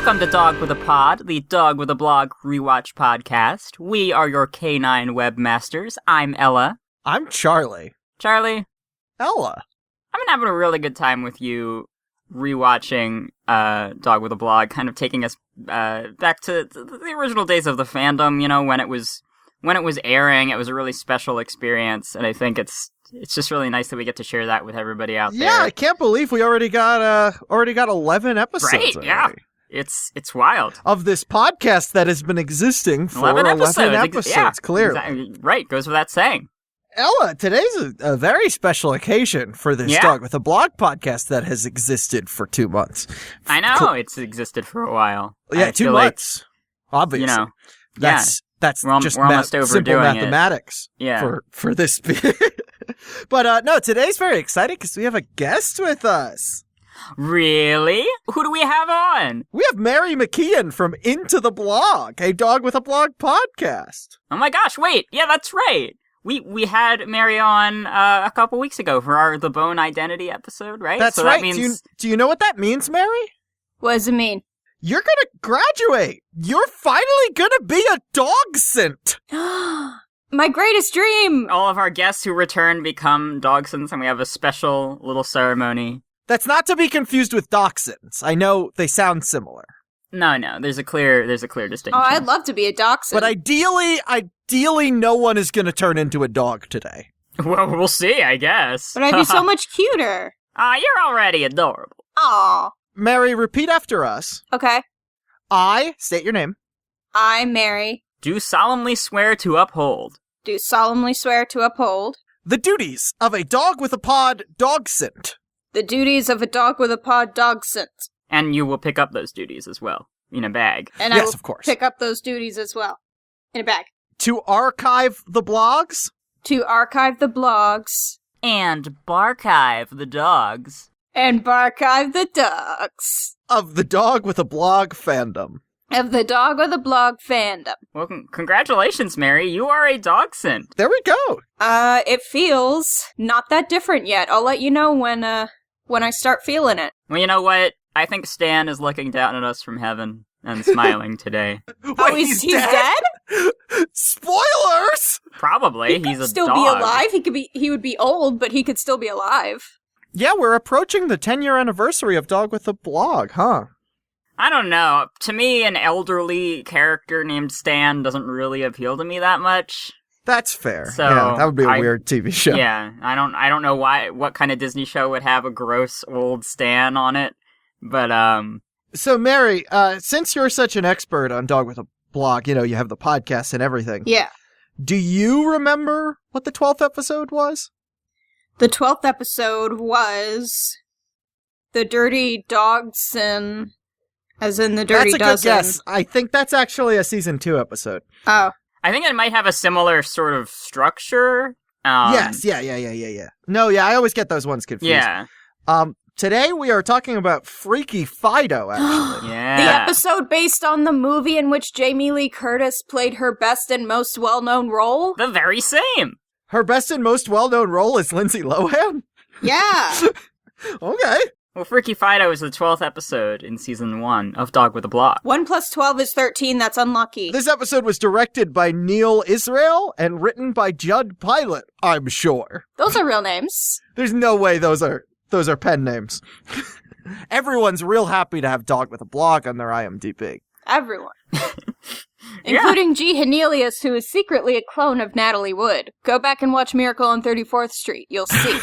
Welcome to Dog with a Pod, the Dog with a Blog rewatch podcast. We are your canine webmasters. I'm Ella. I'm Charlie. Charlie. Ella. I've been having a really good time with you rewatching Dog with a Blog, kind of taking us back to the original days of the fandom, you know, when it was airing. It was a really special experience, and I think it's just really nice that we get to share that with everybody out there. Yeah, I can't believe we already got 11 episodes. Right, already. yeah. It's wild. Of this podcast that has been existing for 11 episodes, yeah, clearly. Exactly. Right, goes without saying. Ella, today's a very special occasion for this Dog with a Blog podcast that has existed for 2 months. I know, it's existed for a while. Yeah, 2 months, obviously. You know, that's we're just almost simple overdoing mathematics for this. But no, today's very exciting because we have a guest with us. Really? Who do we have on? We have Mary McKeon from Into the Blog, a Dog with a Blog podcast. Oh my gosh, wait. Yeah, that's right. We had Mary on a couple weeks ago for the Bone Identity episode, right? That's so right. That means... Do you know what that means, Mary? What does it mean? You're gonna graduate. You're finally gonna be a dachshund. My greatest dream! All of our guests who return become dachshunds, and we have a special little ceremony. That's not to be confused with dachshunds. I know they sound similar. No, there's a clear distinction. Oh, I'd love to be a dachshund. But ideally, no one is going to turn into a dog today. Well, we'll see, I guess. But I'd be so much cuter. You're already adorable. Aw. Mary, repeat after us. Okay. I, state your name. I, Mary. Do solemnly swear to uphold. Do solemnly swear to uphold. The duties of a Dog with a Pod dachshund. The duties of a Dog with a Pod dachshund. And you will pick up those duties as well, in a bag. And yes, I will of course. pick up those duties as well, in a bag. To archive the blogs. To archive the blogs. And barchive the dogs. And barchive the dogs. Of the Dog with a Blog fandom. Of the Dog with a Blog fandom. Well, congratulations, Mary. You are a dachshund. There we go. It feels not that different yet. I'll let you know when I start feeling it. Well, you know what? I think Stan is looking down at us from heaven and smiling today. Wait, he's dead? Spoilers! Probably. He He's could a still dog. be alive. He would be old, but he could still be alive. Yeah, we're approaching the 10-year anniversary of Dog with a Blog, huh? I don't know. To me, an elderly character named Stan doesn't really appeal to me that much. That's fair. So yeah, that would be a weird TV show. Yeah, I don't know what kind of Disney show would have a gross old Stan on it, but So Mary, since you're such an expert on Dog with a Blog, you know, you have the podcast and everything. Yeah. Do you remember what the 12th episode was? The 12th episode was the Dirty Dogson, as in the Dirty Dozen. That's a good guess. I think that's actually a season 2 episode. Oh. I think it might have a similar sort of structure. Yes, yeah. No, yeah, I always get those ones confused. Yeah. Today we are talking about Freaky Fido, actually. Yeah. The episode based on the movie in which Jamie Lee Curtis played her best and most well-known role? The very same. Her best and most well-known role is Lindsay Lohan? Yeah. Okay. Well, Freaky Fido is the 12th episode in season 1 of Dog with a Blog. 1 + 12 is 13, that's unlucky. This episode was directed by Neil Israel and written by Judd Pilot, I'm sure. Those are real names. There's no way those are pen names. Everyone's real happy to have Dog with a Blog on their IMDb. Everyone. Including G. Hernelius, who is secretly a clone of Natalie Wood. Go back and watch Miracle on 34th Street. You'll see.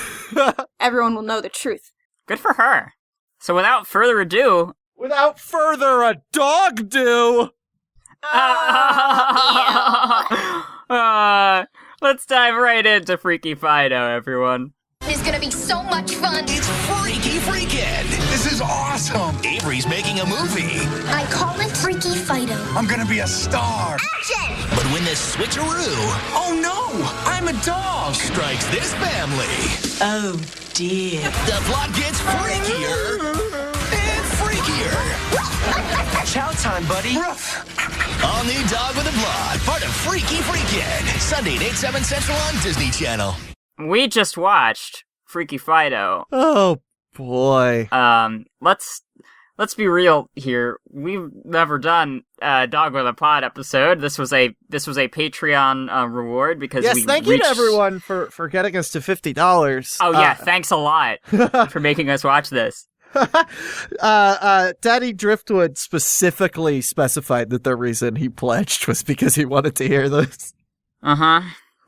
Everyone will know the truth. Good for her. So without further ado... Without further ado... Let's dive right into Freaky Fido, everyone. It's gonna be so much fun. It's Freaky Freakin'. This is awesome. Avery's making a movie. I call it Freaky Fido. I'm gonna be a star. Action! But when this switcheroo, oh no, I'm a dog, strikes this family. Oh dear. The plot gets freakier and freakier. Chow time, buddy. All new Dog with a Blog, part of Freaky Freakin'. Sunday at 8/7 Central on Disney Channel. We just watched Freaky Fido. Oh, boy. Let's let's be real here. We've never done a Dog with a Pod episode. This was a Patreon reward because yes, thank you to everyone for getting us to $50. Oh yeah, thanks a lot for making us watch this. Daddy Driftwood specifically specified that the reason he pledged was because he wanted to hear this.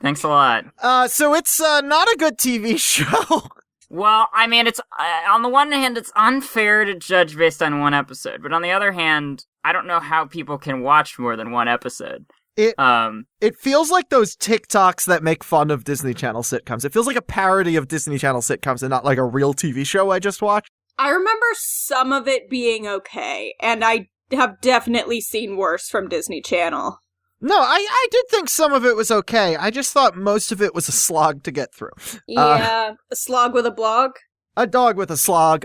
Thanks a lot. So it's not a good TV show. Well, I mean, it's on the one hand, it's unfair to judge based on one episode, but on the other hand, I don't know how people can watch more than one episode. It feels like those TikToks that make fun of Disney Channel sitcoms. It feels like a parody of Disney Channel sitcoms and not like a real TV show I just watched. I remember some of it being okay, and I have definitely seen worse from Disney Channel. No, I did think some of it was okay. I just thought most of it was a slog to get through. Yeah, a slog with a blog? A dog with a slog.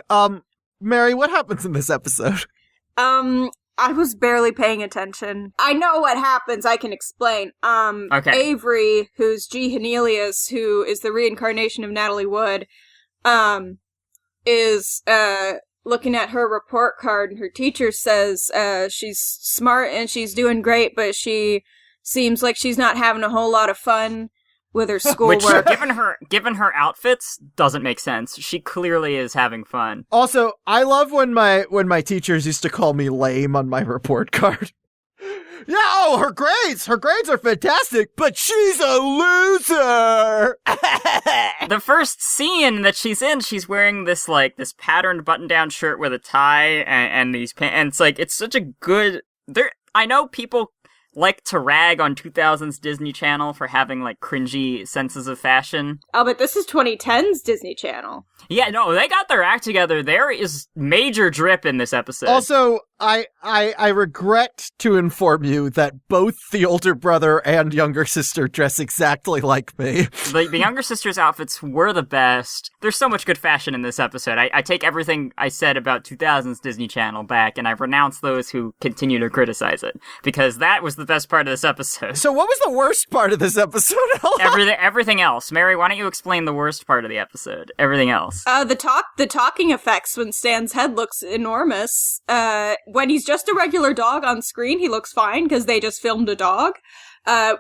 Mary, what happens in this episode? I was barely paying attention. I know what happens, I can explain. Okay. Avery, who's G. Hennelius, who is the reincarnation of Natalie Wood, is, looking at her report card, and her teacher says she's smart and she's doing great, but she seems like she's not having a whole lot of fun with her schoolwork. Which, given her outfits, doesn't make sense. She clearly is having fun. Also, I love when my teachers used to call me lame on my report card. Yeah, oh, her grades are fantastic, but she's a loser. The first scene that she's in, she's wearing this patterned button-down shirt with a tie and these pants. And it's like, it's such a good. I know people like to rag on 2000s Disney Channel for having like cringy senses of fashion. Oh, but this is 2010's Disney Channel. Yeah, no, they got their act together. There is major drip in this episode. Also, I regret to inform you that both the older brother and younger sister dress exactly like me. The younger sister's outfits were the best. There's so much good fashion in this episode. I take everything I said about 2000s Disney Channel back, and I renounce those who continue to criticize it, because that was the best part of this episode. So what was the worst part of this episode, Ella? Everything else. Mary, why don't you explain the worst part of the episode? Everything else. The talking effects when Stan's head looks enormous. When he's just a regular dog on screen, he looks fine because they just filmed a dog.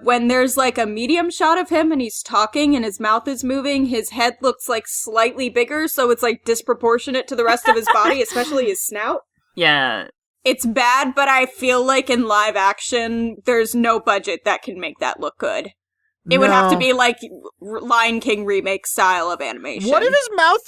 When there's like a medium shot of him and he's talking and his mouth is moving, his head looks like slightly bigger, so it's like disproportionate to the rest of his body, especially his snout. Yeah. It's bad, but I feel like in live action, there's no budget that can make that look good. It would have to be like Lion King remake style of animation. What if his mouth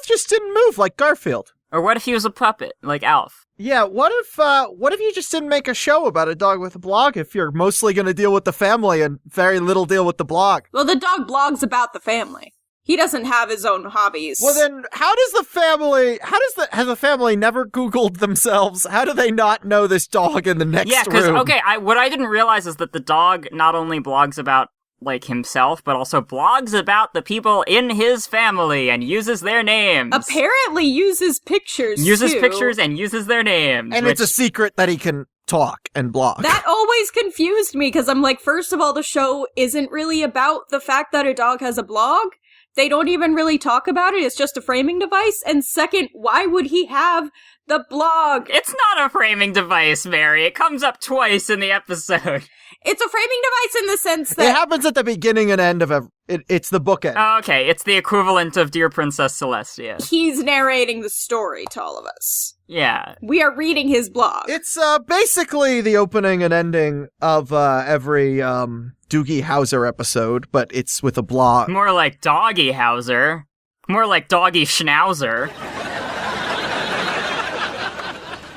just didn't move like Garfield? Or what if he was a puppet, like Alf? Yeah, what if you just didn't make a show about a dog with a blog if you're mostly going to deal with the family and very little deal with the blog? Well, the dog blogs about the family. He doesn't have his own hobbies. Well, then, has the family never Googled themselves? How do they not know this dog in the next room? Yeah, because, okay, what I didn't realize is that the dog not only blogs about, like, himself, but also blogs about the people in his family and uses their names. Apparently uses pictures, pictures and uses their names. And it's a secret that he can talk and blog. That always confused me, because I'm like, first of all, the show isn't really about the fact that a dog has a blog. They don't even really talk about it. It's just a framing device. And second, why would he have the blog? It's not a framing device, Mary. It comes up twice in the episode. It's a framing device in the sense that... It happens at the beginning and end of it's the bookend. Oh, okay, it's the equivalent of Dear Princess Celestia. He's narrating the story to all of us. Yeah. We are reading his blog. It's basically the opening and ending of every Doogie Howser episode, but it's with a blog. More like Doggy Howser. More like Doggy Schnauzer.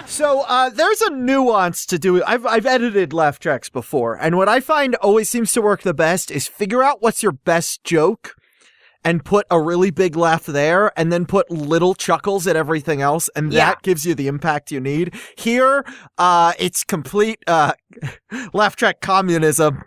So there's a nuance to do. I've edited laugh tracks before, and what I find always seems to work the best is figure out what's your best joke and put a really big laugh there, and then put little chuckles at everything else, and that gives you the impact you need. Here, it's complete laugh track communism.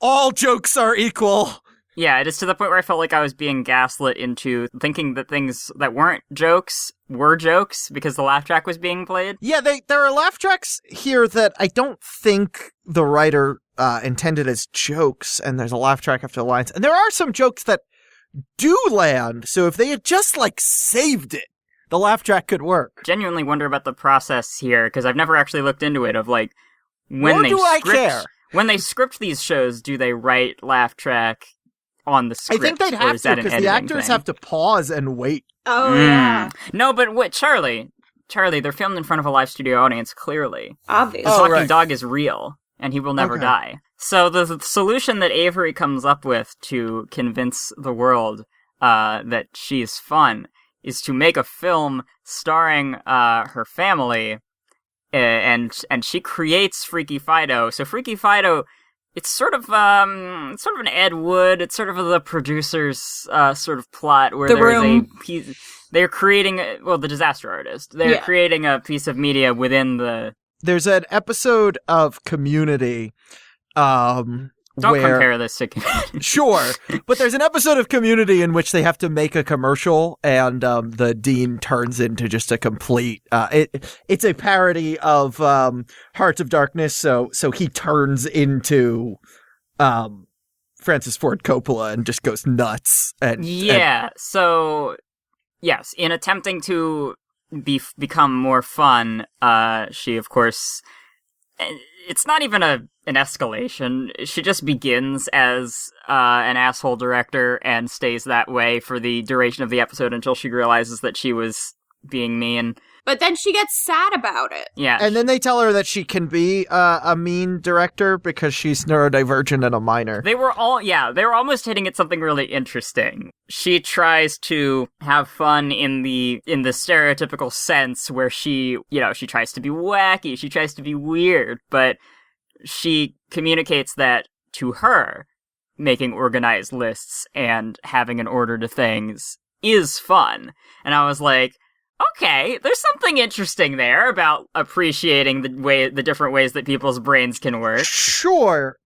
All jokes are equal. Yeah, it is to the point where I felt like I was being gaslit into thinking that things that weren't jokes were jokes because the laugh track was being played. Yeah, there are laugh tracks here that I don't think the writer intended as jokes, and there's a laugh track after the lines. And there are some jokes that do land, so if they had just, like, saved it, The laugh track could work. Genuinely wonder about the process here, because I've never actually looked into it, of like, Nor do I care. When they script these shows, do they write laugh track on the I script? think they'd or have is to, that an because the editing actors thing? have to pause and wait. Oh, yeah. No, but wait, Charlie, they're filmed in front of a live studio audience, clearly. Obvious. The Oh, talking right. dog is real, and he will never Okay. die. So the solution that Avery comes up with to convince the world that she's fun is to make a film starring her family, and she creates Freaky Fido. So Freaky Fido, it's sort of an Ed Wood. It's sort of the producer's sort of plot where The there is Room. a piece. They're creating the Disaster Artist. They're Yeah. creating a piece of media within the. There's an episode of Community, Don't where compare this to. sure, but there's an episode of Community in which they have to make a commercial, and the dean turns into just a complete. It's a parody of Hearts of Darkness, so he turns into Francis Ford Coppola and just goes nuts. And So yes, in attempting to become more fun, she of course. It's not even an escalation. She just begins as an asshole director and stays that way for the duration of the episode until she realizes that she was being mean. But then she gets sad about it. Yeah. And then they tell her that she can be a mean director because she's neurodivergent and a minor. they were almost hitting at something really interesting. She tries to have fun in the stereotypical sense where she tries to be wacky, she tries to be weird, but she communicates that to her, making organized lists and having an order to things is fun. And I was like, okay, there's something interesting there about appreciating the different ways that people's brains can work. Sure,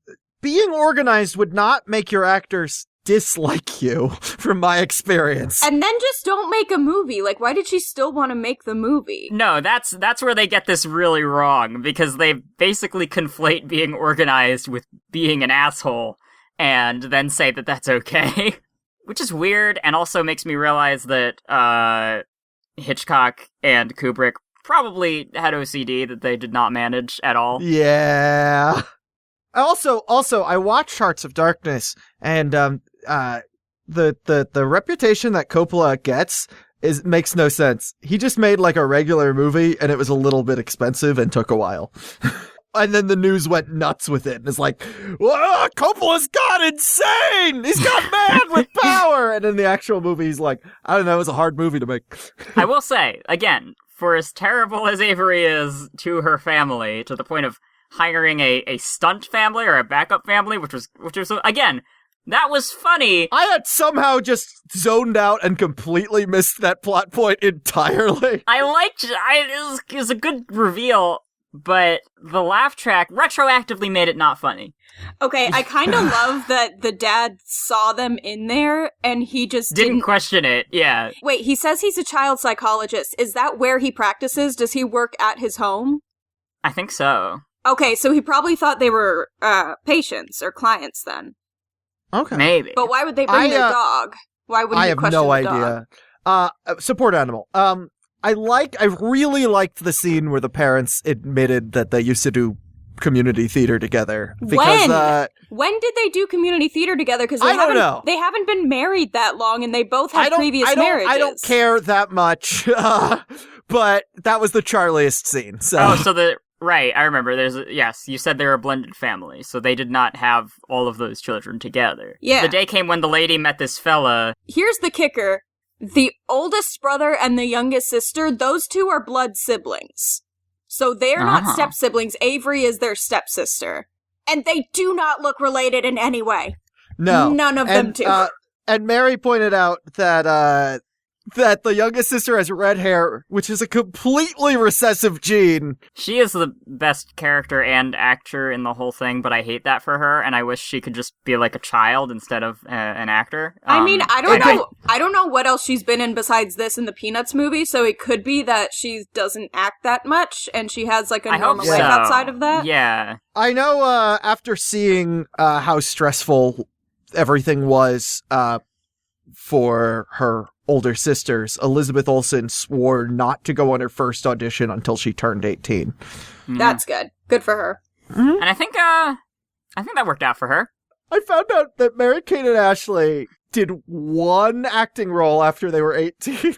being organized would not make your actors dislike you, from my experience. And then just don't make a movie. Like, why did she still want to make the movie? No, that's where they get this really wrong, because they basically conflate being organized with being an asshole, and then say that that's okay. Which is weird, and also makes me realize that, Hitchcock and Kubrick probably had OCD that they did not manage at all. Yeah. Also, I watched Hearts of Darkness, and the reputation that Coppola gets makes no sense. He just made like a regular movie, and it was a little bit expensive and took a while. And then the news went nuts with it, and it's like, whoa, Coppola's gone insane! He's got mad with power! And in the actual movie, he's like, I don't know, it was a hard movie to make. I will say, again, for as terrible as Avery is to her family, to the point of hiring a stunt family or a backup family, which was again, that was funny. I had somehow just zoned out and completely missed that plot point entirely. It was a good reveal, but the laugh track retroactively made it not funny. Okay, I kind of love that the dad saw them in there and he just Didn't question it, yeah. Wait, he says he's a child psychologist. Is that where he practices? Does he work at his home? I think so. Okay, so he probably thought they were patients or clients then. Okay. Maybe. But why would they bring their dog? Why wouldn't I you have question no the dog? idea. Support animal. I really liked the scene where the parents admitted that they used to do community theater together. Because, When did they do community theater together? Because I don't know. They haven't been married that long, and they both had previous marriages. I don't care that much, but that was the charliest scene. So. Right, I remember. Yes, you said they were a blended family, so they did not have all of those children together. Yeah. The day came when the lady met this fella. Here's the kicker. The oldest brother and the youngest sister, those two are blood siblings. So they're not step-siblings. Avery is their stepsister. And they do not look related in any way. No. None of them do. And Mary pointed out that the youngest sister has red hair, which is a completely recessive gene. She is the best character and actor in the whole thing, but I hate that for her, and I wish she could just be like a child instead of an actor. I mean, I don't know what else she's been in besides this in the Peanuts movie, so it could be that she doesn't act that much, and she has like a normal life outside of that. Yeah. I know after seeing how stressful everything was for her older sisters, Elizabeth Olsen swore not to go on her first audition until she turned 18. That's good. Good for her. And I think that worked out for her. I found out that Mary-Kate and Ashley did one acting role after they were 18.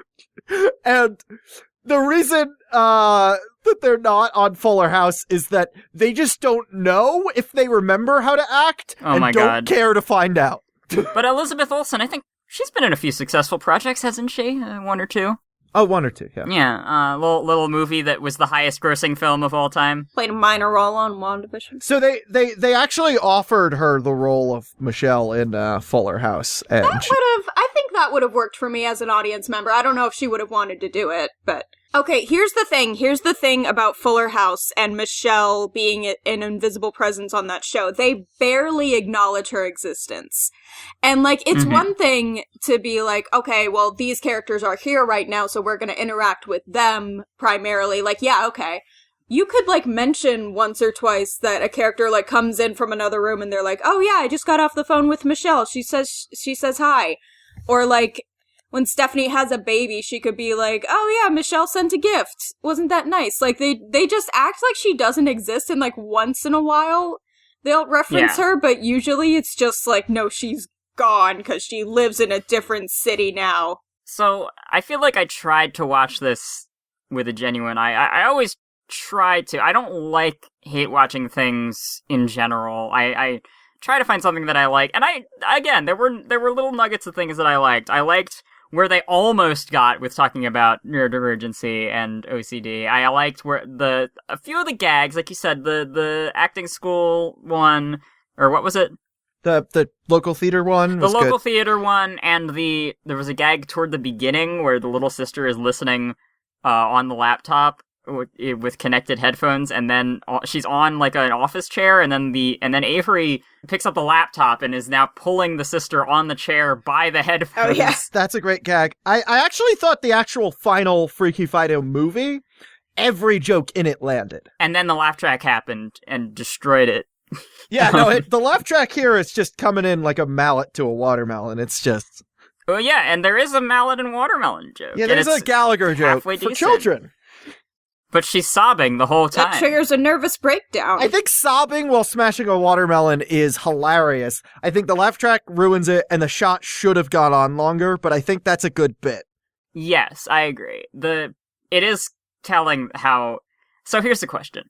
And the reason that they're not on Fuller House is that they just don't know if they remember how to act Oh and my don't God. care to find out. But Elizabeth Olsen, I think she's been in a few successful projects, hasn't she? One or two. Oh, one or two, yeah. Yeah, little movie that was the highest grossing film of all time. Played a minor role on WandaVision. So they actually offered her the role of Michelle in Fuller House. And I think that would have worked for me as an audience member. I don't know if she would have wanted to do it, but... Okay, here's the thing about Fuller House and Michelle being an invisible presence on that show. They barely acknowledge her existence. And, like, it's one thing to be like, okay, well, these characters are here right now, so we're gonna interact with them primarily. Like, yeah, okay. You could, like, mention once or twice that a character, like, comes in from another room and they're like, oh yeah, I just got off the phone with Michelle. She says hi. Or, like, when Stephanie has a baby, she could be like, oh yeah, Michelle sent a gift. Wasn't that nice? Like, they just act like she doesn't exist, and, like, once in a while they'll reference her, but usually it's just like, no, she's gone because she lives in a different city now. So, I feel like I tried to watch this with a genuine eye. I always try to. I don't hate watching things in general. I try to find something that I like. And there were little nuggets of things that I liked. I liked where they almost got with talking about neurodivergency and OCD. I liked where a few of the gags, like you said, the acting school one, or what was it? The local theater one was the local good. theater one, and there was a gag toward the beginning where the little sister is listening on the laptop with connected headphones, and then she's on like an office chair, and then Avery picks up the laptop and is now pulling the sister on the chair by the headphones. Oh, yes. That's a great gag. I actually thought the actual final Freaky Fido movie, every joke in it landed. And then the laugh track happened and destroyed it. Yeah, no, the laugh track here is just coming in like a mallet to a watermelon. It's just... Well, yeah, and there is a mallet and watermelon joke. Yeah, there's a Gallagher joke for decent. children. But she's sobbing the whole time. That triggers a nervous breakdown. I think sobbing while smashing a watermelon is hilarious. I think the laugh track ruins it, and the shot should have gone on longer, but I think that's a good bit. Yes, I agree. It is telling how... So here's the question.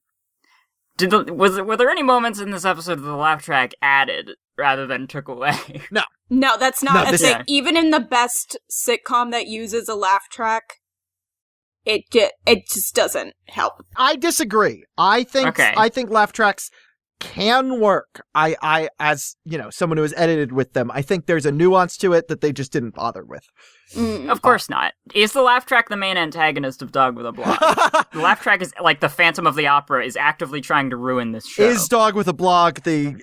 Were there any moments in this episode that the laugh track added rather than took away? No, that's not a thing. is- Even in the best sitcom that uses a laugh track, it just doesn't help. I disagree. I think laugh tracks can work. I as, someone who has edited with them, I think there's a nuance to it that they just didn't bother with. Of course not. Is the laugh track the main antagonist of Dog with a Blog? The laugh track is like the Phantom of the Opera, is actively trying to ruin this show. Is Dog with a Blog the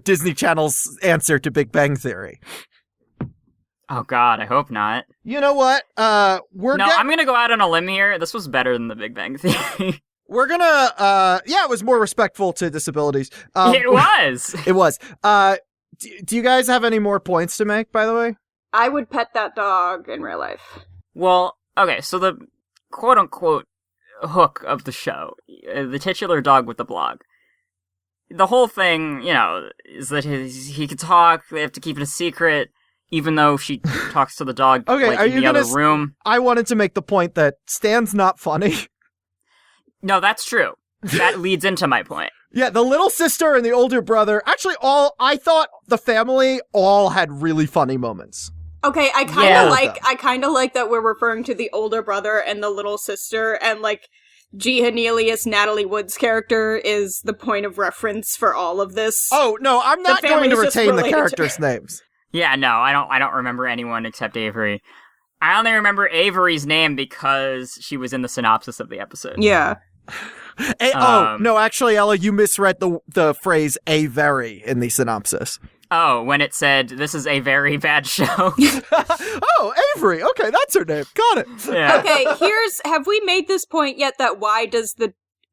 Disney Channel's answer to Big Bang Theory? Oh God, I hope not. You know what? I'm gonna go out on a limb here. This was better than the Big Bang Theory. We're gonna, it was more respectful to disabilities. It was! It was. Do you guys have any more points to make, by the way? I would pet that dog in real life. Well, okay, so the quote-unquote hook of the show, the titular Dog with the Blog, the whole thing, is that he can talk, they have to keep it a secret, even though she talks to the dog in the other room. I wanted to make the point that Stan's not funny. No, that's true. That leads into my point. Yeah, the little sister and the older brother, actually I thought the family all had really funny moments. Okay, I kind of like that we're referring to the older brother and the little sister, and like G. Hernelius, Natalie Wood's character, is the point of reference for all of this. Oh, no, I'm not going to retain the characters' names. Yeah, no, I don't remember anyone except Avery. I only remember Avery's name because she was in the synopsis of the episode. Yeah. No, actually, Ella, you misread the phrase "a very" in the synopsis. Oh, when it said, "This is a very bad show." Oh, Avery. Okay, that's her name. Got it. Yeah. Okay, have we made this point yet that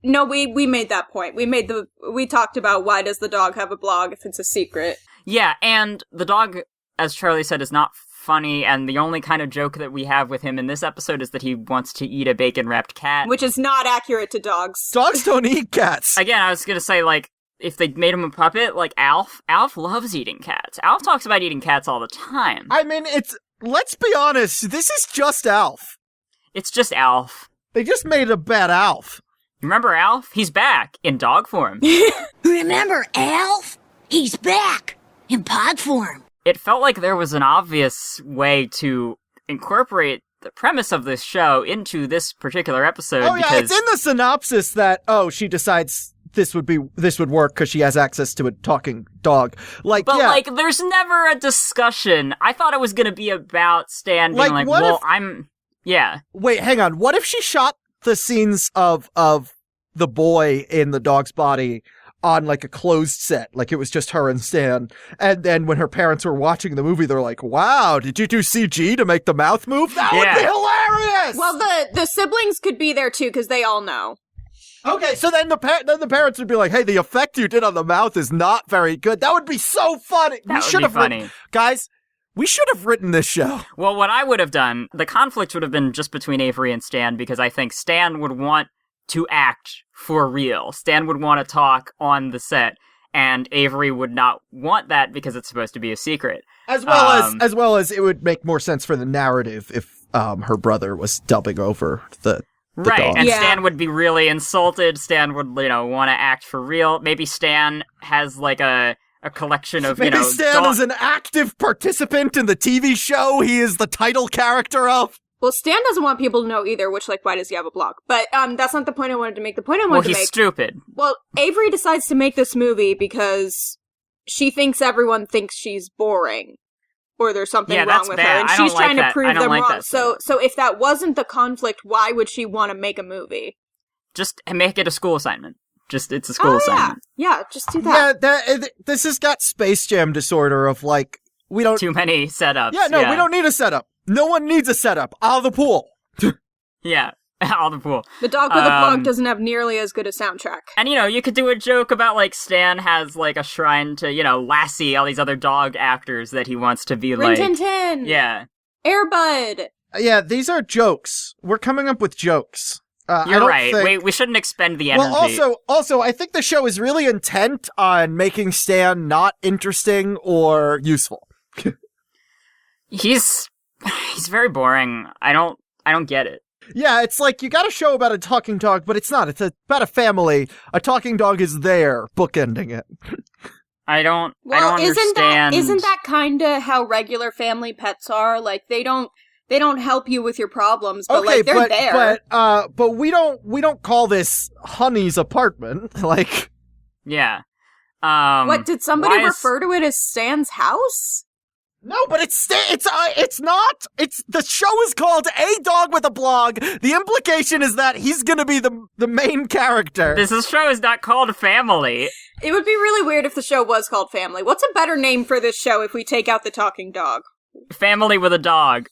No, we made that point. We talked about why does the dog have a blog if it's a secret. Yeah, and the dog, as Charlie said, is not funny, and the only kind of joke that we have with him in this episode is that he wants to eat a bacon-wrapped cat. Which is not accurate to dogs. Dogs don't eat cats. Again, I was gonna say, like, if they made him a puppet, like Alf loves eating cats. Alf talks about eating cats all the time. I mean, let's be honest, this is just Alf. It's just Alf. They just made a bad Alf. Remember Alf? He's back in dog form. Remember Alf? He's back in pod form. It felt like there was an obvious way to incorporate the premise of this show into this particular episode. Oh yeah, because it's in the synopsis that, she decides this would work because she has access to a talking dog. Like, But, yeah. like, there's never a discussion. I thought it was gonna be about Stan being like, what well, if- yeah. Wait, hang on. What if she shot the scenes of the boy in the dog's body on like a closed set, like it was just her and Stan, and then when her parents were watching the movie, they're like, "Wow, did you do CG to make the mouth move? That would be hilarious!" Well, the siblings could be there too, because they all know. Okay, so then the parents would be like, "Hey, the effect you did on the mouth is not very good." That would be so funny. That would be funny. Guys, we should have written this show. Well, what I would have done, the conflict would have been just between Avery and Stan, because I think Stan would want to act for real. Stan would want to talk on the set, and Avery would not want that because it's supposed to be a secret. As well as it would make more sense for the narrative if her brother was dubbing over the right, dog. and Yeah. Stan would be really insulted. Stan would, want to act for real. Maybe Stan has like a collection of, Maybe Stan is an active participant in the TV show he is the title character of. Well, Stan doesn't want people to know either, which, like, why does he have a blog? But that's not the point I wanted to make. The point I Well, wanted to he's make... stupid. Well, Avery decides to make this movie because she thinks everyone thinks she's boring. Or there's something Yeah, wrong that's with bad. her. And I don't she's like trying that. to prove I don't them like wrong. that So if that wasn't the conflict, why would she want to make a movie? Just make it a school assignment. It's a school assignment. Yeah, just do that. Yeah, this has got Space Jam disorder of like, we don't... Too many setups. Yeah, no, we don't need a setup. No one needs a setup. Out of the pool. Yeah, all the pool. The Dog with a Blog doesn't have nearly as good a soundtrack. And, you could do a joke about, like, Stan has, like, a shrine to, Lassie, all these other dog actors that he wants to be, Rin like... Tin Tin! Yeah. Air Bud! Yeah, these are jokes. We're coming up with jokes. You're right. We shouldn't expend the energy. Well, also, I think the show is really intent on making Stan not interesting or useful. He's very boring. I don't get it. Yeah, it's like you got a show about a talking dog, but it's not. It's about a family. A talking dog is there, bookending it. I don't Isn't understand. that kinda how regular family pets are? Like, they don't help you with your problems, but like they're there. But we don't call this Honey's apartment. Like, Yeah. What, did somebody why is- refer to it as Stan's house? no, but it's not. It's the show is called A Dog with a Blog. The implication is that he's gonna be the main character. This show is not called Family. It would be really weird if the show was called Family. What's a better name for this show if we take out the talking dog? Family with a dog.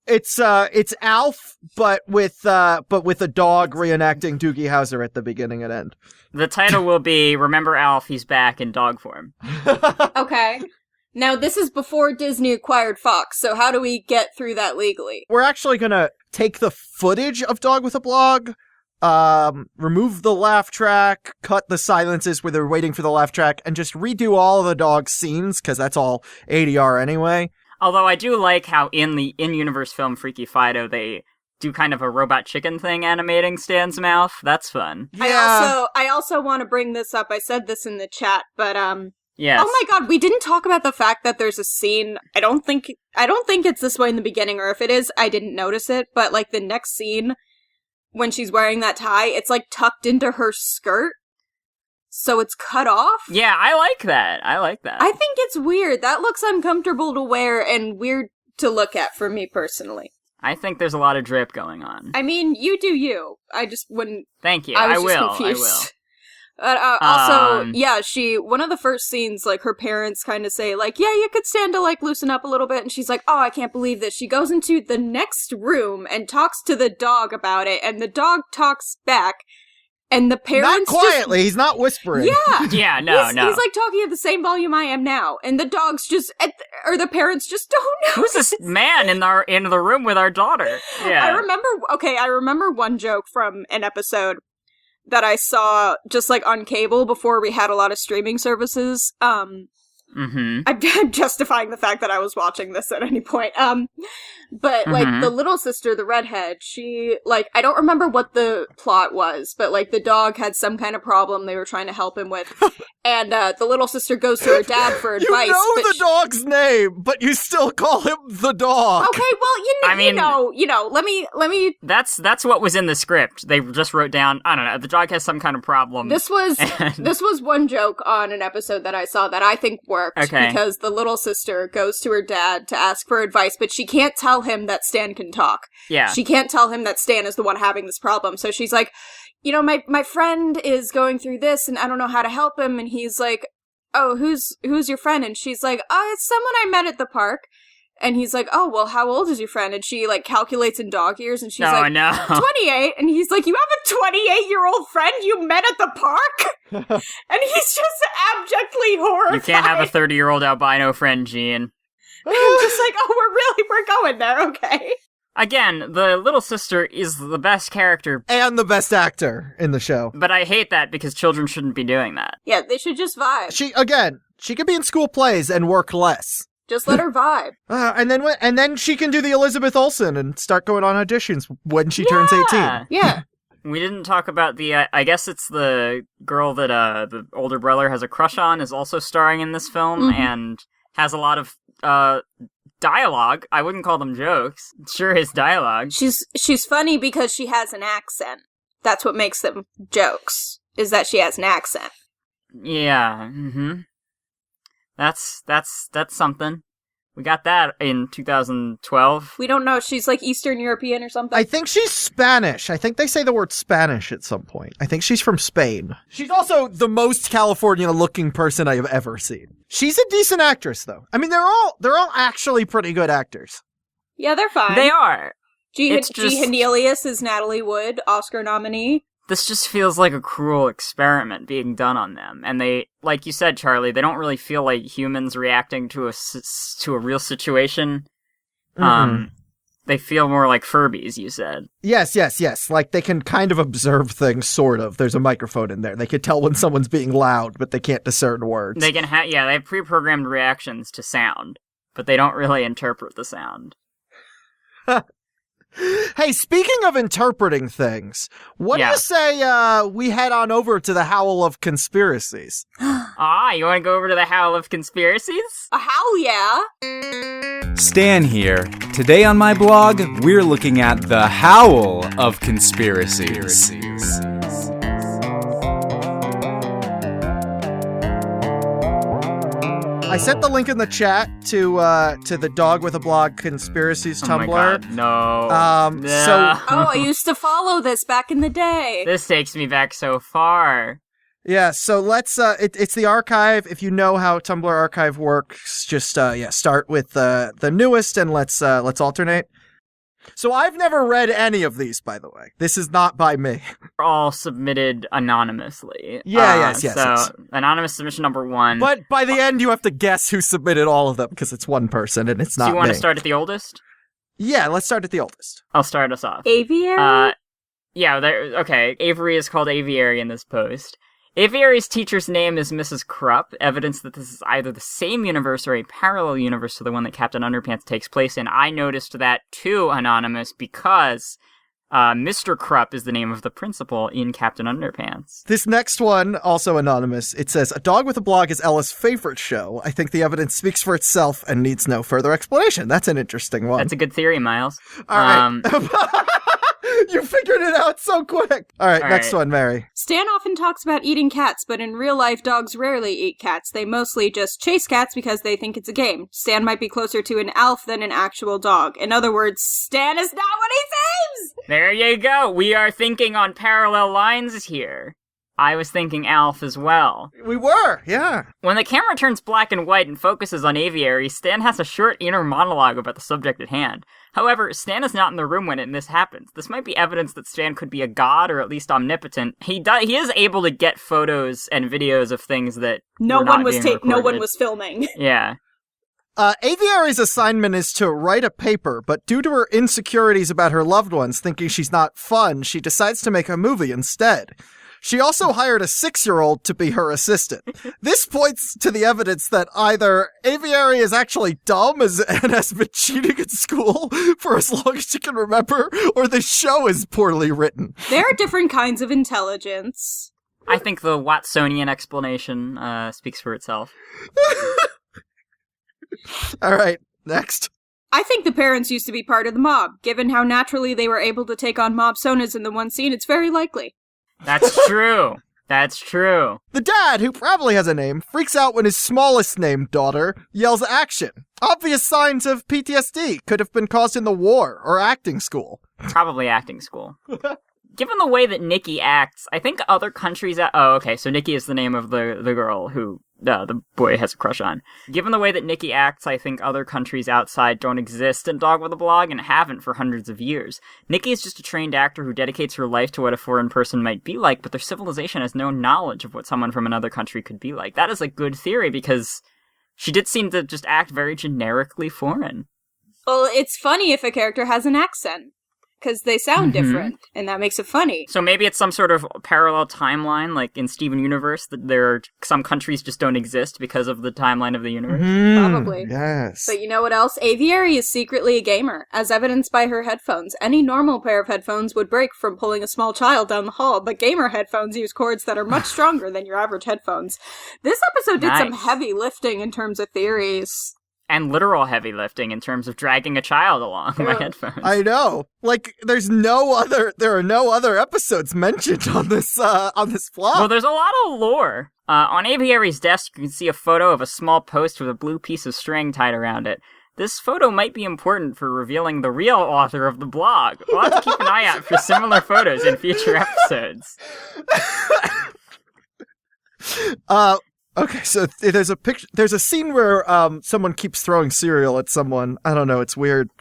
It's Alf, but with a dog reenacting Doogie Howser at the beginning and end. The title will be Remember Alf, He's Back in Dog Form. Okay. Now, this is before Disney acquired Fox, so how do we get through that legally? We're actually gonna take the footage of Dog with a Blog, remove the laugh track, cut the silences where they're waiting for the laugh track, and just redo all of the dog scenes, because that's all ADR anyway. Although I do like how in the in-universe film Freaky Fido, they do kind of a robot chicken thing animating Stan's mouth. That's fun. Yeah. I also want to bring this up. I said this in the chat, but Yes. oh my god, we didn't talk about the fact that there's a scene. I don't think it's this way in the beginning, or if it is, I didn't notice it, but like the next scene when she's wearing that tie, it's like tucked into her skirt. So it's cut off. Yeah, I like that. I think it's weird. That looks uncomfortable to wear and weird to look at for me personally. I think there's a lot of drip going on. I mean, you do you. I just wouldn't. Thank you. I was I will. just confused. I will. But also, Um, yeah, one of the first scenes, like, her parents kind of say, like, yeah, you could stand to, like, loosen up a little bit, and she's like, oh, I can't believe this. She goes into the next room and talks to the dog about it, and the dog talks back, And the Not parents quietly. He's not whispering. Yeah. Yeah, no. He's like talking at the same volume I am now. And the dogs just, or the parents just don't know. Who's this man in the room with our daughter? Yeah. I remember one joke from an episode that I saw just like on cable before we had a lot of streaming services. I'm justifying the fact that I was watching this at any point. But like the little sister, the redhead, she like, I don't remember what the plot was, but like the dog had some kind of problem they were trying to help him with. And the little sister goes to her dad for advice. You know the dog's name, but you still call him the dog. Okay, well, let me That's what was in the script. They just wrote down, I don't know, the dog has some kind of problem. This was one joke on an episode that I saw that I think worked. Okay. Because the little sister goes to her dad to ask for advice, but she can't tell him that Stan can talk. Yeah. She can't tell him that Stan is the one having this problem. So she's like, my friend is going through this and I don't know how to help him. And he's like, oh, who's your friend? And she's like, oh, it's someone I met at the park. And he's like, oh, well, how old is your friend? And she, like, calculates in dog years, and she's 28. And he's like, you have a 28-year-old friend you met at the park? And he's just abjectly horrified. You can't have a 30-year-old albino friend, Gene. I'm just like, oh, we're going there, okay. Again, the little sister is the best character. And the best actor in the show. But I hate that because children shouldn't be doing that. Yeah, they should just vibe. She could be in school plays and work less. Just let her vibe. And then she can do the Elizabeth Olsen and start going on auditions when she turns 18. Yeah. We didn't talk about the, I guess it's the girl that the older brother has a crush on is also starring in this film and has a lot of dialogue. I wouldn't call them jokes. It sure is dialogue. She's funny because she has an accent. That's what makes them jokes, is that she has an accent. Yeah, That's something. We got that in 2012. We don't know. She's like Eastern European or something. I think she's Spanish. I think they say the word Spanish at some point. I think she's from Spain. She's also the most California-looking person I have ever seen. She's a decent actress, though. I mean, they're all actually pretty good actors. Yeah, they're fine. They are. G. Hennelius is Natalie Wood, Oscar nominee. This just feels like a cruel experiment being done on them. And they, like you said, Charlie, they don't really feel like humans reacting to a real situation. They feel more like Furbies, you said. Yes. Like, they can kind of observe things, sort of. There's a microphone in there. They can tell when someone's being loud, but they can't discern words. They can they have pre-programmed reactions to sound, but they don't really interpret the sound. Hey, speaking of interpreting things, what do you say we head on over to the Howl of Conspiracies? You want to go over to the Howl of Conspiracies? A howl, yeah. Stan here. Today on my blog, we're looking at the Howl of Conspiracies. I sent the link in the chat to the Dog with a Blog Conspiracies Tumblr. My God, no. I used to follow this back in the day. This takes me back so far. Yeah, so let's it's the archive. If you know how Tumblr archive works, just start with the newest and let's alternate. So I've never read any of these, by the way. This is not by me. They're all submitted anonymously. Yes. Anonymous submission number 1. But by the end, you have to guess who submitted all of them, because it's one person, and it's not me. Do you want to start at the oldest? Yeah, let's start at the oldest. I'll start us off. Aviary? Okay. Avery is called Aviary in this post. Aviary's teacher's name is Mrs. Krupp, evidence that this is either the same universe or a parallel universe to the one that Captain Underpants takes place in. I noticed that too, Anonymous, because Mr. Krupp is the name of the principal in Captain Underpants. This next one, also anonymous, it says, A Dog with a Blog is Ella's favorite show. I think the evidence speaks for itself and needs no further explanation. That's an interesting one. That's a good theory, Miles. All right. You figured it out so quick. All right, next one, Mary. Stan often talks about eating cats, but in real life, dogs rarely eat cats. They mostly just chase cats because they think it's a game. Stan might be closer to an elf than an actual dog. In other words, Stan is not what he seems! There you go. We are thinking on parallel lines here. I was thinking Alf as well. We were, yeah. When the camera turns black and white and focuses on Aviary, Stan has a short inner monologue about the subject at hand. However, Stan is not in the room when this happens. This might be evidence that Stan could be a god or at least omnipotent. He is able to get photos and videos of things that no were not one was being recorded. no one was filming. Yeah. Aviary's assignment is to write a paper, but due to her insecurities about her loved ones thinking she's not fun, she decides to make a movie instead. She also hired a 6-year-old to be her assistant. This points to the evidence that either Aviary is actually dumb and has been cheating at school for as long as she can remember, or the show is poorly written. There are different kinds of intelligence. I think the Watsonian explanation speaks for itself. All right, next. I think the parents used to be part of the mob. Given how naturally they were able to take on mob sonas in the one scene, it's very likely. That's true. That's true. The dad, who probably has a name, freaks out when his smallest named daughter yells action. Obvious signs of PTSD could have been caused in the war or acting school. Probably acting school. Given the way that Nikki acts, I think other countries... Oh, okay, so Nikki is the name of the girl who the boy has a crush on. Given the way that Nikki acts, I think other countries outside don't exist in Dog with a Blog and haven't for hundreds of years. Nikki is just a trained actor who dedicates her life to what a foreign person might be like, but their civilization has no knowledge of what someone from another country could be like. That is a good theory because she did seem to just act very generically foreign. Well, it's funny if a character has an accent. Because they sound different, and that makes it funny. So maybe it's some sort of parallel timeline, like in Steven Universe, that there are some countries just don't exist because of the timeline of the universe. Probably. Yes. But you know what else? Aviary is secretly a gamer, as evidenced by her headphones. Any normal pair of headphones would break from pulling a small child down the hall, but gamer headphones use cords that are much stronger than your average headphones. This episode did some heavy lifting in terms of theories. And literal heavy lifting in terms of dragging a child along by headphones. I know. Like, there are no other episodes mentioned on this plot. Well, there's a lot of lore. On Aviary's desk, you can see a photo of a small post with a blue piece of string tied around it. This photo might be important for revealing the real author of the blog. We'll have to keep an eye out for similar photos in future episodes. Okay, so there's a picture. There's a scene where someone keeps throwing cereal at someone. I don't know. It's weird,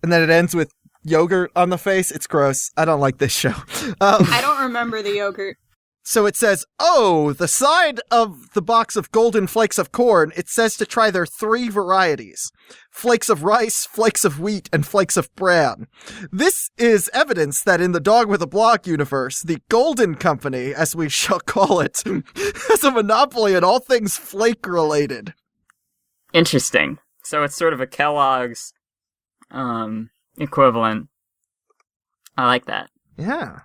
and then it ends with yogurt on the face. It's gross. I don't like this show. I don't remember the yogurt. So it says, "Oh, the side of the box of golden flakes of corn. It says to try their 3 varieties: flakes of rice, flakes of wheat, and flakes of bran. This is evidence that in the Dog with a Blog universe, the Golden Company, as we shall call it, has a monopoly on all things flake-related." Interesting. So it's sort of a Kellogg's equivalent. I like that. Yeah.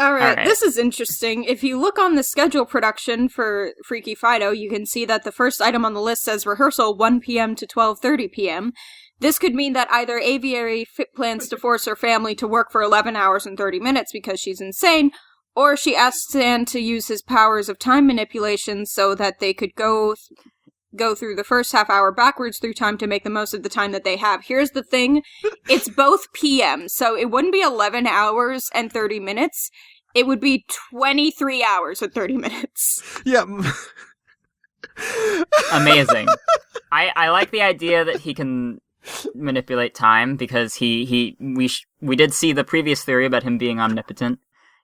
All right, this is interesting. If you look on the schedule production for Freaky Fido, you can see that the first item on the list says rehearsal 1 p.m. to 12:30 p.m. This could mean that either Aviary plans to force her family to work for 11 hours and 30 minutes because she's insane, or she asked Stan to use his powers of time manipulation so that they could go through the first half hour backwards through time to make the most of the time that they have. Here's the thing. It's both PM, so it wouldn't be 11 hours and 30 minutes. It would be 23 hours and 30 minutes. Yeah. Amazing. I like the idea that he can manipulate time because we did see the previous theory about him being omnipotent.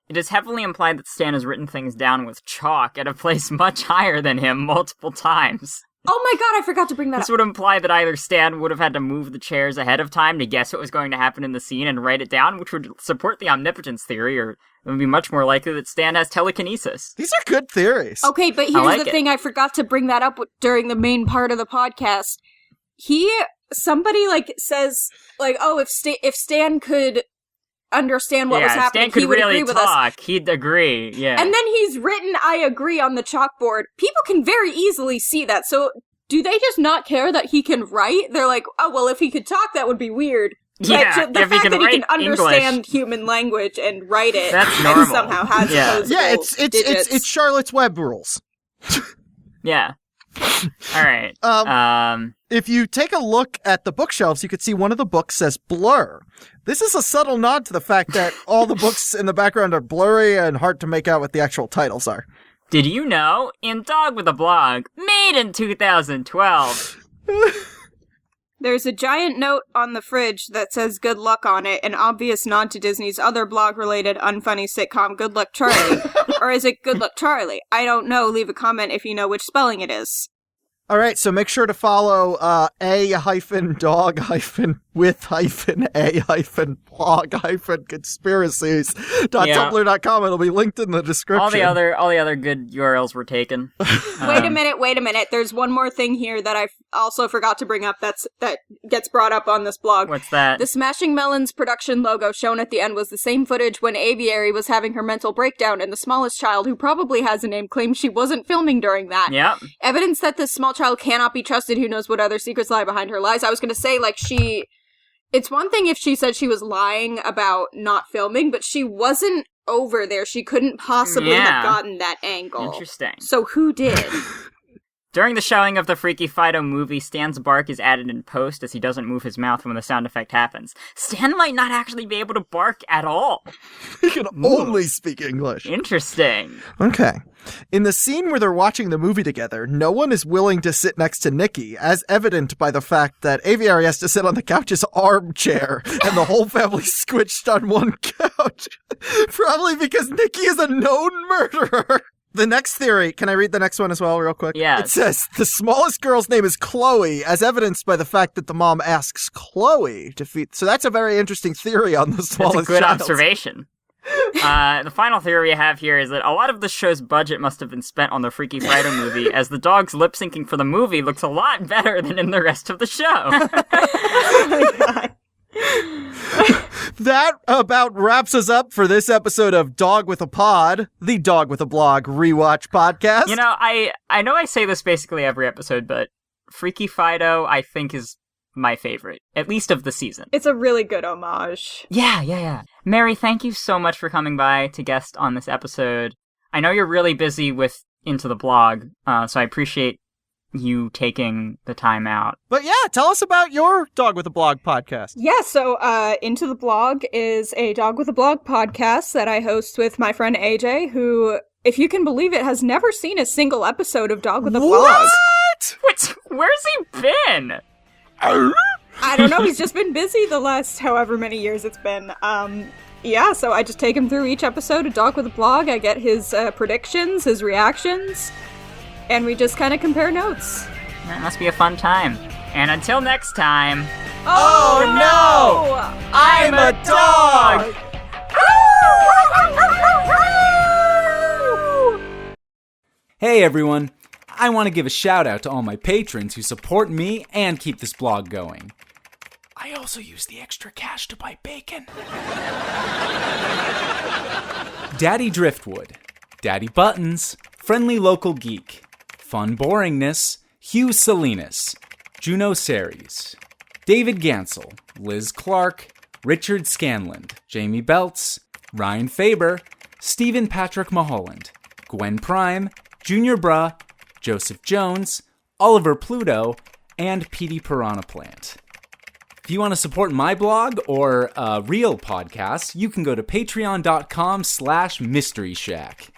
It is heavily implied that Stan has written things down with chalk at a place much higher than him multiple times. Oh my god, I forgot to bring that up. This would imply that either Stan would have had to move the chairs ahead of time to guess what was going to happen in the scene and write it down, which would support the omnipotence theory, or it would be much more likely that Stan has telekinesis. These are good theories. Okay, but here's the thing, I forgot to bring that up during the main part of the podcast. Somebody, says, oh, if Stan could understand what was happening, Stan could he would really agree with us. He'd agree, yeah. And then he's written "I agree" on the chalkboard. People can very easily see that. So do they just not care that he can write? They're like, oh well, if he could talk, that would be weird. Yeah, the fact that he can understand English. human language and write it, that's normal. And somehow has it's Charlotte's Web rules. Yeah. All right. If you take a look at the bookshelves, you could see one of the books says Blur. This is a subtle nod to the fact that all the books in the background are blurry and hard to make out what the actual titles are. Did you know, in Dog with a Blog, made in 2012... There's a giant note on the fridge that says good luck on it, an obvious nod to Disney's other blog-related unfunny sitcom Good Luck Charlie. Or is it Good Luck Charlie? I don't know. Leave a comment if you know which spelling it is. All right, so make sure to follow a-dog-with-a-conspiracies.tumblr.com. It'll be linked in the description. All the other good URLs were taken. Wait a minute. There's one more thing here that I also forgot to bring up that gets brought up on this blog. What's that? The Smashing Melons production logo shown at the end was the same footage when Aviary was having her mental breakdown, and the smallest child, who probably has a name, claimed she wasn't filming during that. Yep. Evidence that this small child cannot be trusted. Who knows what other secrets lie behind her lies. I was going to say, it's one thing if she said she was lying about not filming, but she wasn't over there. She couldn't possibly have gotten that angle. Interesting. So who did? During the showing of the Freaky Fido movie, Stan's bark is added in post as he doesn't move his mouth when the sound effect happens. Stan might not actually be able to bark at all. He can only speak English. Interesting. Okay. In the scene where they're watching the movie together, no one is willing to sit next to Nikki, as evident by the fact that Aviary has to sit on the couch's armchair, and the whole family squished on one couch. Probably because Nikki is a known murderer. The next theory, can I read the next one as well real quick? Yeah. It says, the smallest girl's name is Chloe, as evidenced by the fact that the mom asks Chloe to feed. So that's a very interesting theory on the smallest That's a good child. observation. The final theory I have here is that a lot of the show's budget must have been spent on the Freaky Fido movie, as the dog's lip syncing for the movie looks a lot better than in the rest of the show. Oh my god. That about wraps us up for this episode of Dog with a Pod, the Dog with a Blog rewatch podcast. You know, I know I say this basically every episode, but Freaky Fido, I think, is my favorite, at least of the season. It's a really good homage. Yeah. Mary, thank you so much for coming by to guest on this episode. I know you're really busy with Into the Blog, so I appreciate you taking the time out. But yeah, tell us about your Dog with a Blog podcast. Yeah, so Into the Blog is a Dog with a Blog podcast that I host with my friend AJ, who, if you can believe it, has never seen a single episode of Dog with a Blog. What? Where's he been? I don't know, he's just been busy the last however many years it's been. Yeah, so I just take him through each episode of Dog with a Blog. I get his predictions, his reactions, and we just kind of compare notes. That must be a fun time. And until next time... Oh no! I'm a dog! Hey everyone! I want to give a shout out to all my patrons who support me and keep this blog going. I also use the extra cash to buy bacon. Daddy Driftwood, Daddy Buttons, Friendly Local Geek, Fun Boringness, Hugh Salinas, Juno Ceres, David Gansel, Liz Clark, Richard Scanland, Jamie Belts, Ryan Faber, Stephen Patrick Mulholland, Gwen Prime, Junior Bruh, Joseph Jones, Oliver Pluto, and Petey Piranha Plant. If you want to support my blog or a real podcast, you can go to patreon.com/Mystery Shack.